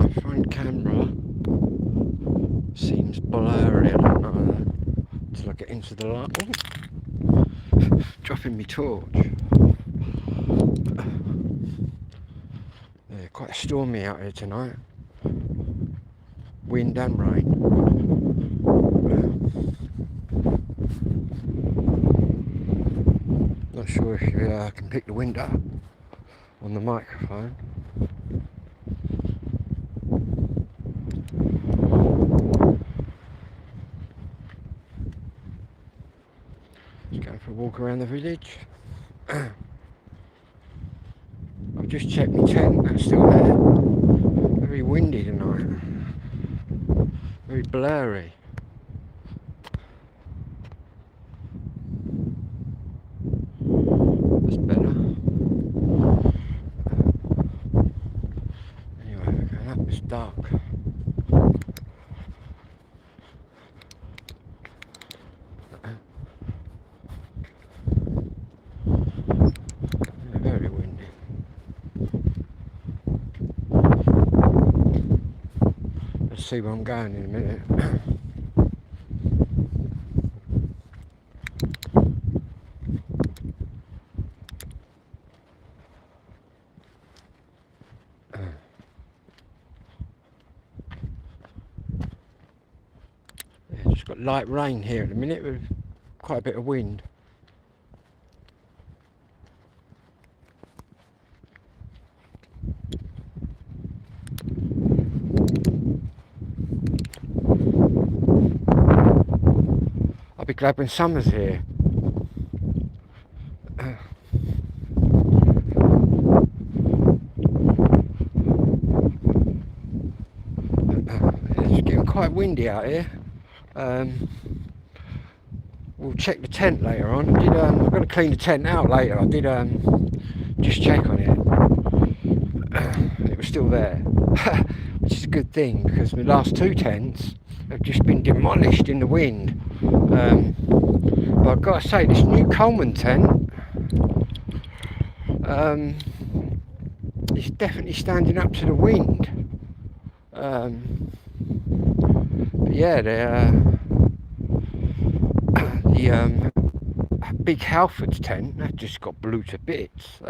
my front camera seems blurry. I don't know until I get into the light. Oh, dropping me torch. Yeah, quite stormy out here tonight. Wind and rain. Not sure if you can pick the wind up on the microphone. Just going for a walk around the village. I've just checked my tent, that's still there. Very windy tonight. Very blurry. That's better. Anyway, we're going up, it's dark. Very windy. Let's see where I'm going in a minute. Just got light rain here at the minute with quite a bit of wind. I'll be glad when summer's here. It's getting quite windy out here. We'll check the tent later on. I'm going to clean the tent out later. I did just check on it. It was still there, which is a good thing because my last two tents have just been demolished in the wind. But I've got to say, this new Coleman tent is definitely standing up to the wind. But yeah, the big Halford's tent that just got blew to bits.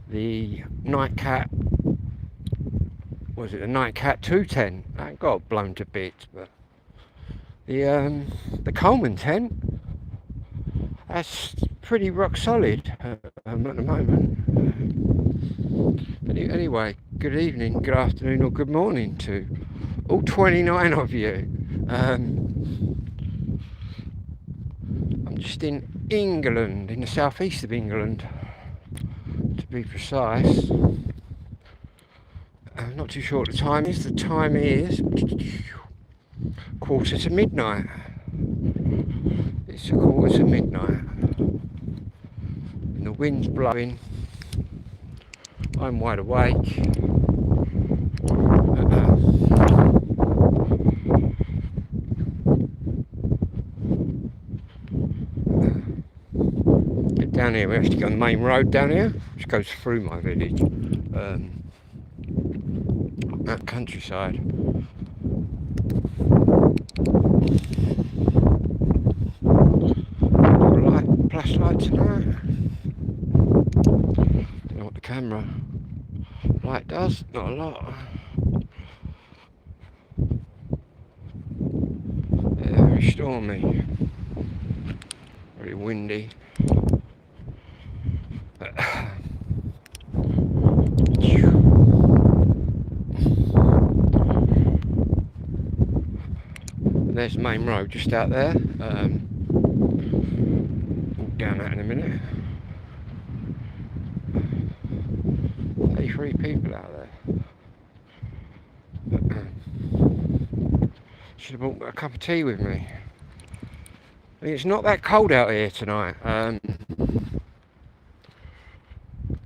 The Nightcat, was it the Nightcat 2 tent? That got blown to bits, but the Coleman tent, that's pretty rock solid at the moment. Anyway, good evening, good afternoon, or good morning to all 29 of you. I'm just in England, in the southeast of England, to be precise. I'm not too sure what the time is. The time is 1:45. It's 1:45, and the wind's blowing. I'm wide awake. Get down here. We actually go on the main road down here, which goes through my village. That countryside. Flashlight tonight. Don't know what the camera light does. Not a lot. Yeah, very stormy. Very windy. There's the main road just out there. Walk down that in a minute. 33 people out there. Should have brought a cup of tea with me. I mean, it's not that cold out here tonight.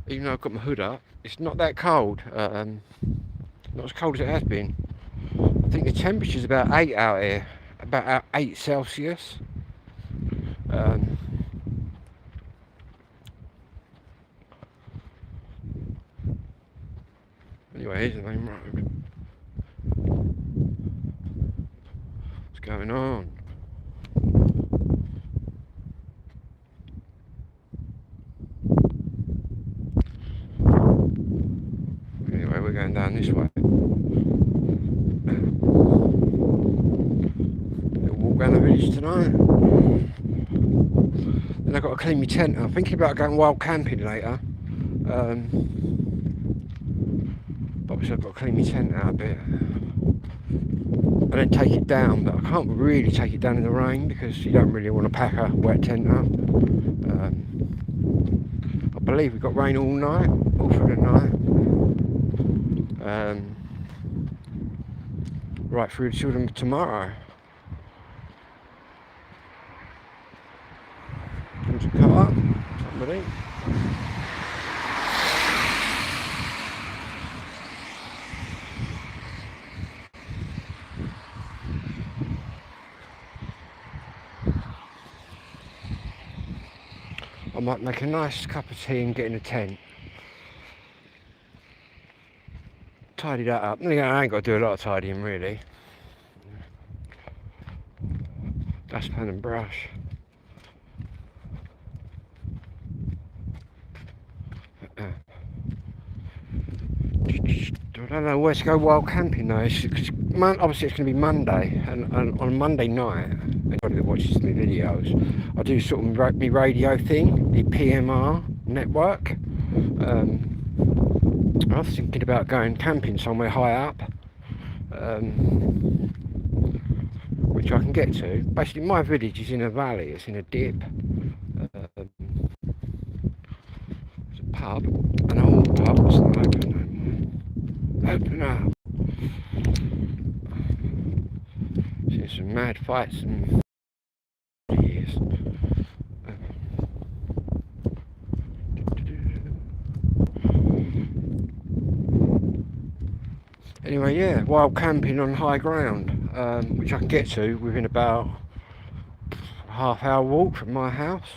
Even though I've got my hood up, it's not that cold. Not as cold as it has been. I think the temperature's about 8 out here. About 8 Celsius. Anyway, here's the main road. What's going on? Anyway, we're going down this way. We'll walk around the village tonight. Then I've got to clean my tent. I'm thinking about going wild camping later. But obviously I've got to clean my tent out a bit. And then take it down, but I can't really take it down in the rain because you don't really want to pack a wet tent up. I believe we've got rain all night, all through the night. Right through to tomorrow. Comes a car, somebody. I might make a nice cup of tea and get in a tent. Tidy that up. I ain't got to do a lot of tidying really. Dustpan and brush. I don't know where to go wild camping though. Obviously it's going to be Monday, and on Monday night, anybody that watches my videos, I do sort of my radio thing, the PMR network. I was thinking about going camping somewhere high up, which I can get to. Basically my village is in a valley, it's in a dip. There's a pub, an old pub, it's not open no more. Open up. Seen some mad fights and years. Anyway, yeah, wild camping on high ground, which I can get to within about a half-hour walk from my house.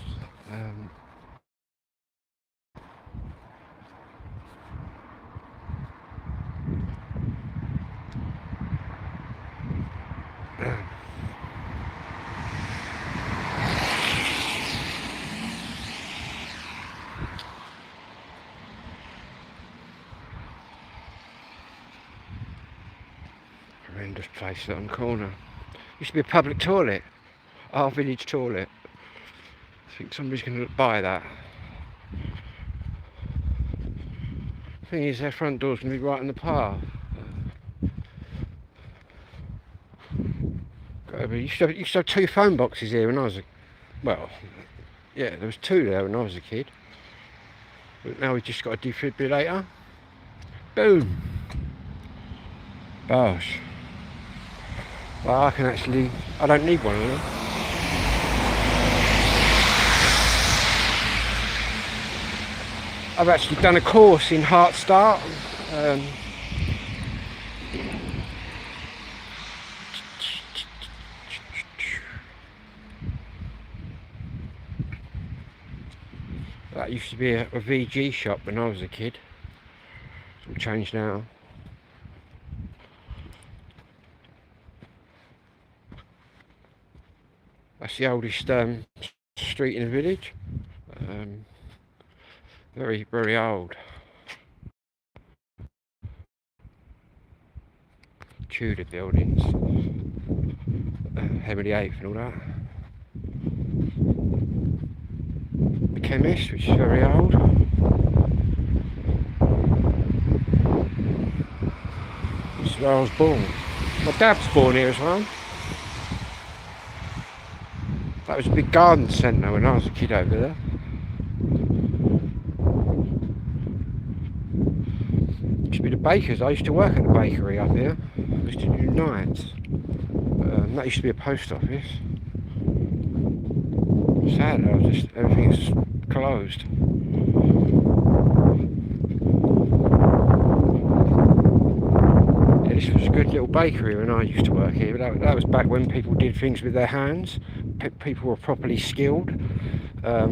Horrendous place on the corner. Used to be a public toilet, our village toilet. I think somebody's going to buy that. Thing is, their front door's going to be right on the path. Used to have 2 phone boxes here when I was well, yeah, there was 2 there when I was a kid. But now we've just got a defibrillator. Boom. Bosh. Well, I don't need one of them. I've actually done a course in heart start. That used to be a VG shop when I was a kid. It's all changed now. That's the oldest street in the village. Very, very old. Tudor buildings. Henry VIII and all that. The chemist, which is very old. This is where I was born. My dad's born here as well. That was a big garden centre when I was a kid over there. Used to be the bakers. I used to work at the bakery up here. I used to do nights. That used to be a post office. Sad though, everything's closed. Yeah, this was a good little bakery when I used to work here, but that was back when people did things with their hands. People were properly skilled. A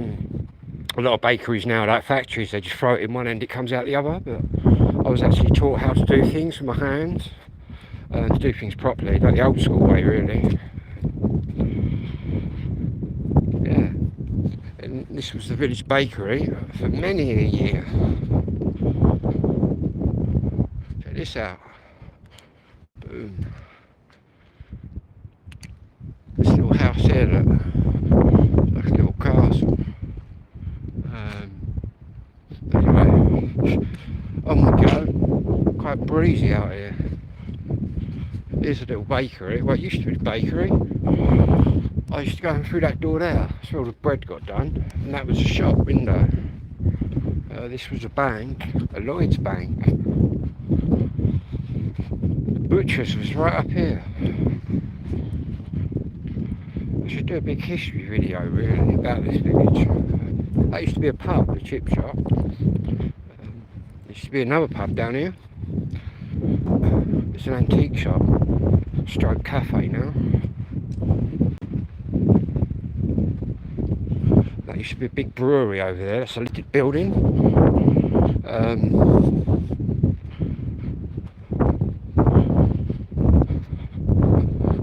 lot of bakeries now, like factories, they just throw it in one end, it comes out the other. But I was actually taught how to do things with my hands, to do things properly, like the old school way, really. Yeah, and this was the village bakery for many a year. Check this out. Boom. This little house here, look, like a little castle. Anyway, on we go. Quite breezy out here. Here's a little bakery. Well, it used to be a bakery. I used to go through that door there. That's where all the bread got done. And that was a shop window. This was a bank, a Lloyd's bank. The butcher's was right up here. I should do a big history video really about this village. That used to be a pub, the chip shop. There used to be another pub down here. It's an antique shop, stroke cafe now. That used to be a big brewery over there. That's a listed building.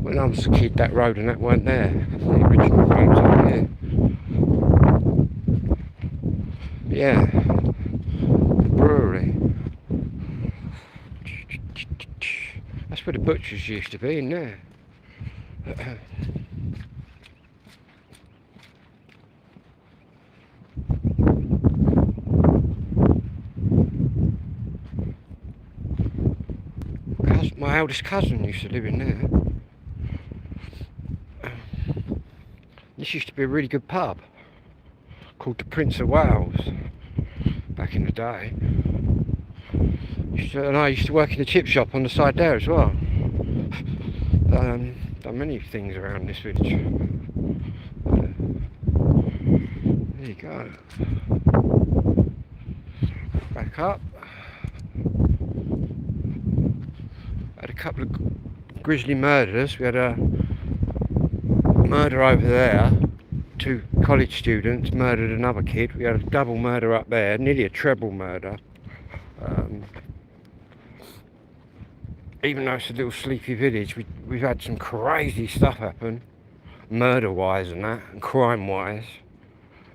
When I was a kid, that road and that weren't there. The original roads over here. Yeah, the brewery. That's where the butchers used to be, in there. My eldest cousin used to live in there. This used to be a really good pub called the Prince of Wales back in the day. And I used to work in the chip shop on the side there as well. Done many things around this village. There you go. Back up. Had a couple of grisly murders. We had a murder over there. 2 college students murdered another kid. We had a double murder up there, nearly a treble murder. Even though it's a little sleepy village, we've had some crazy stuff happen, murder-wise and that, and crime-wise.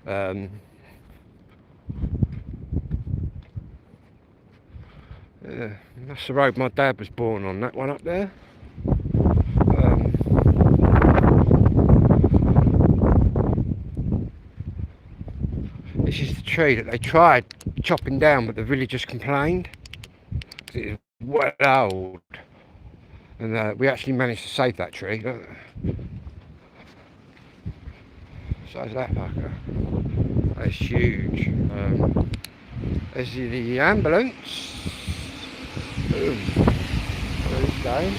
Yeah, that's the road my dad was born on, that one up there. This is the tree that they tried chopping down, but the villagers complained. It was well old. And we actually managed to save that tree. Size of that fucker. That's huge. There's the ambulance. Boom. There it's going.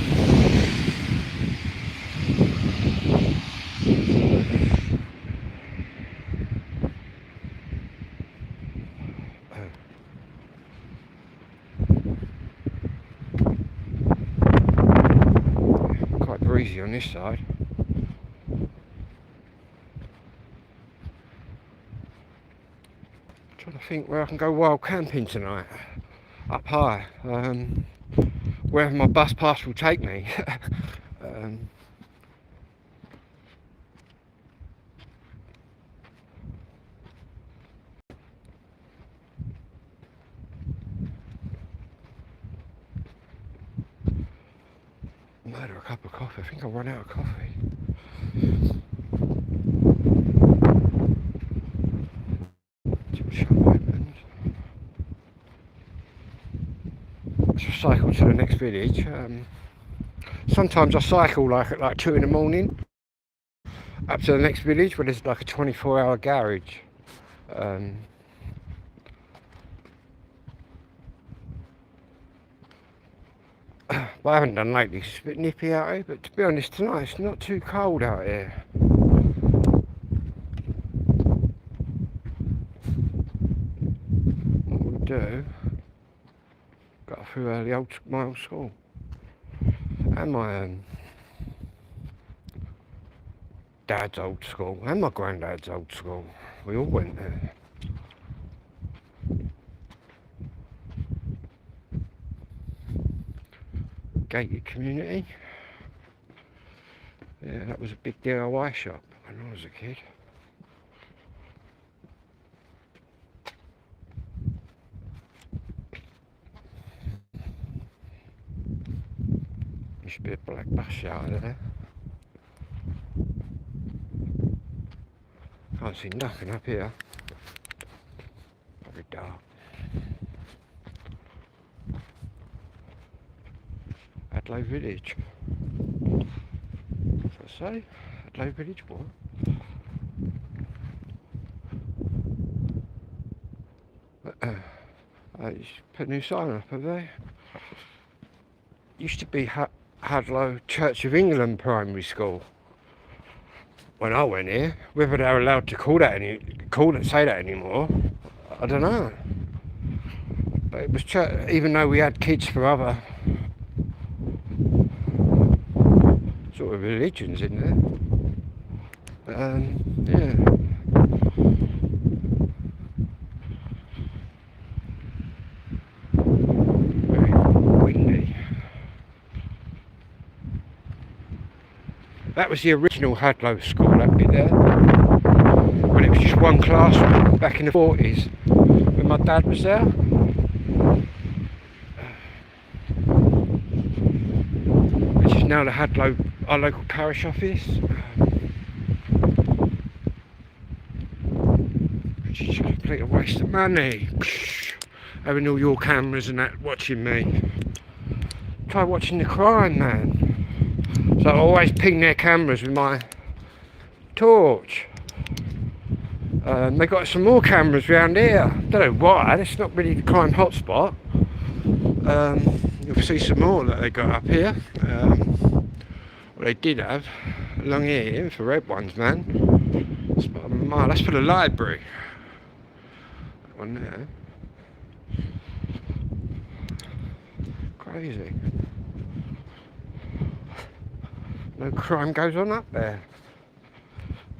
Quite breezy on this side. Trying to think where I can go wild camping tonight. Up high. Wherever my bus pass will take me. Murder a cup of coffee. I think I'll run out of coffee. Shop opened. So cycle to the next village. Sometimes I cycle like at like 2 in the morning up to the next village where there's like a 24-hour garage. But I haven't done lately, it's a bit nippy out here, but to be honest tonight it's not too cold out here. What we'll do, got through my old school and my dad's old school and my granddad's old school. We all went there. gated community. Yeah, that was a big DIY shop when I was a kid. There should be a black bus out there. Can't see nothing up here. Very dark. Hadlow Village. What's that say? Hadlow Village what? I just put a new sign up, have they? Used to be Hadlow Church of England Primary School. When I went here, whether they're allowed to say that anymore, I don't know. But it was church, even though we had kids from other sort of religions in there. Yeah. Very windy. That was the original Hadlow school, that bit there. When it was just one classroom back in the 40s, when my dad was there. Which is now the Hadlow, our local parish office. Which is just a complete waste of money. Having all your cameras and that watching me. Try watching the crime, man. So I always ping their cameras with my torch. They got some more cameras around here. Don't know why. It's not really the crime hotspot. You'll see some more that they got up here. What they did have along here, infrared ones, man. That's for the library. That one there. Crazy. No crime goes on up there.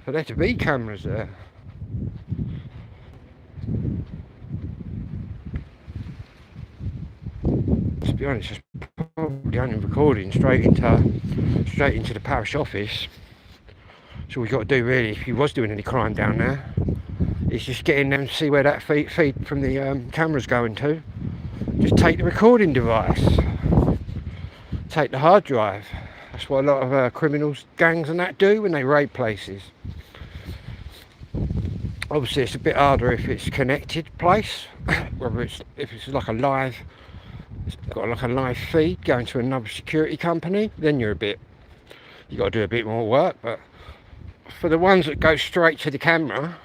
For there to be cameras there. To be honest, it's probably only recording straight into the parish office. So all we've got to do really, if he was doing any crime down there, is just get in there and see where that feed from the camera's going to. Just take the recording device. Take the hard drive. That's what a lot of criminals, gangs and that do when they raid places. Obviously it's a bit harder if it's connected place, whether if it's like a live, it's got like a live feed going to another security company, then you got to do a bit more work. But for the ones that go straight to the camera,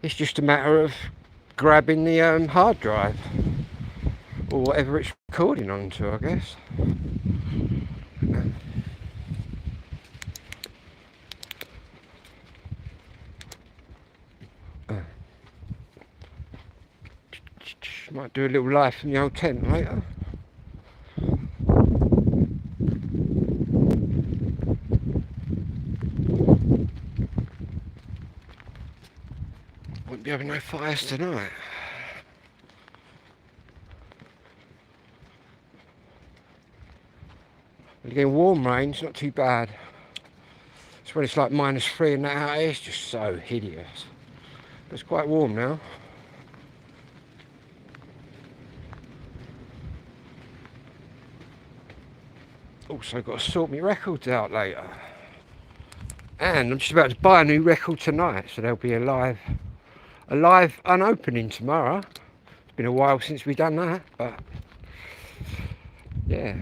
it's just a matter of grabbing the hard drive or whatever it's recording onto, I guess. Might do a little live from the old tent later. Won't be having no fires tonight. And again, warm rain's not too bad. It's when it's like -3 and that out here, it's just so hideous. But it's quite warm now. Also got to sort my records out later. And I'm just about to buy a new record tonight, so there'll be a live unopening tomorrow. It's been a while since we've done that, but yeah.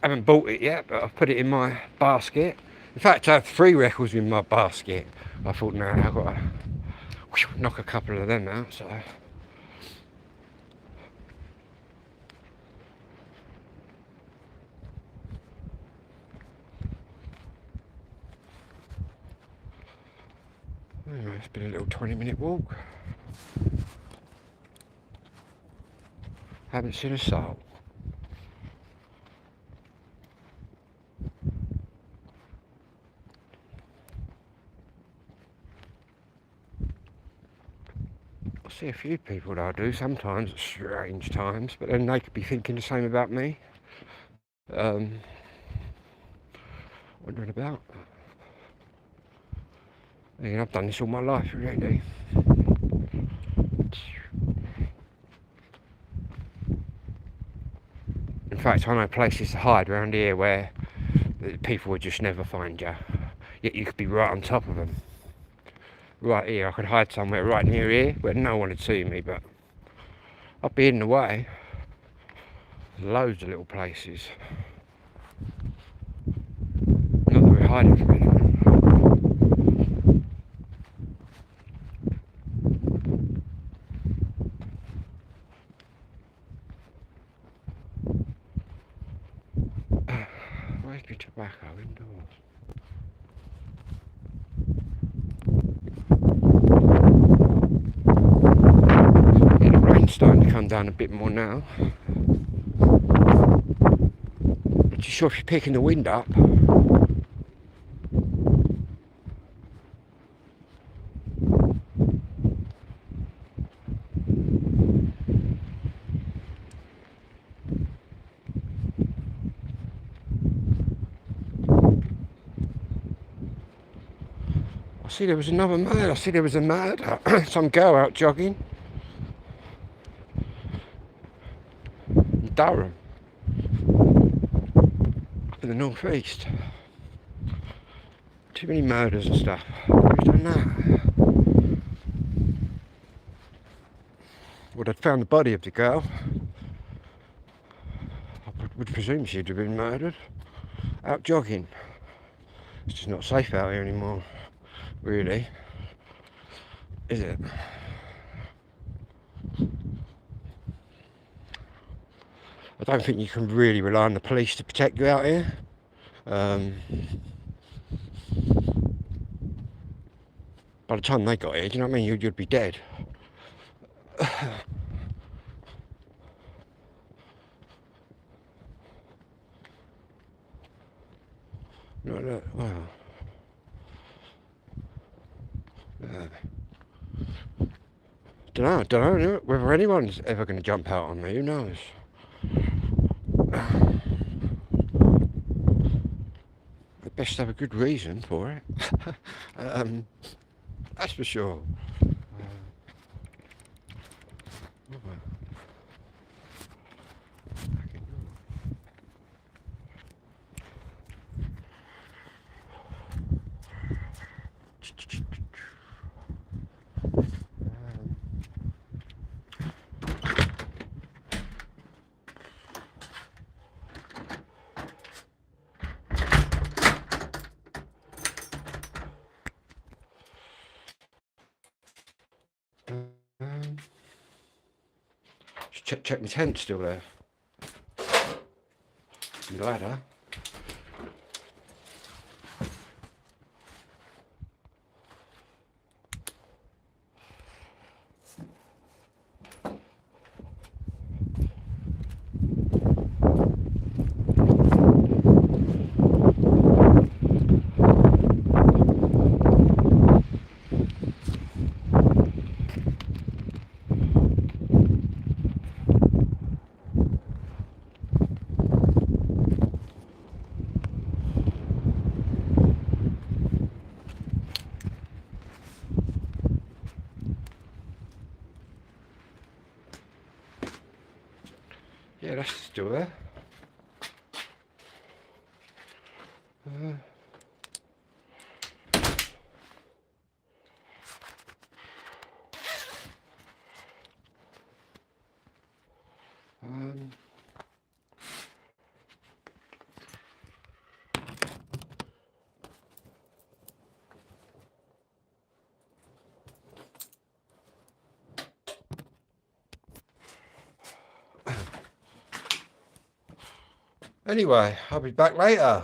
I haven't bought it yet, but I've put it in my basket. In fact, I have 3 records in my basket. I thought, no, I've got to knock a couple of them out, so. Anyway, it's been a little 20-minute walk. Haven't seen a soul. I see a few people that I do sometimes at strange times, but then they could be thinking the same about me. Wondering about. Yeah, I've done this all my life, really. In fact, I know places to hide around here where people would just never find you. Yet you could be right on top of them. Right here, I could hide somewhere right near here where no one would see me, but I'd be in the way. Loads of little places. Not that we're hiding from anyone. Where's my tobacco indoors? Yeah, the rain's starting to come down a bit more now. Not too sure if you're picking the wind up. I see there was another man. I see there was a mad. Some girl out jogging. In Durham. Up in the northeast. Too many murders and stuff. Who's done that? Well, they'd found the body of the girl. I would presume she'd have been murdered. Out jogging. It's just not safe out here anymore. Really. Is it? I don't think you can really rely on the police to protect you out here. By the time they got here, do you know what I mean? You'd be dead. No, wow. Don't know whether anyone's ever going to jump out on me. Who knows? They best have a good reason for it. That's for sure. Check my tent still there. The ladder. Yeah, that's still there. Anyway, I'll be back later.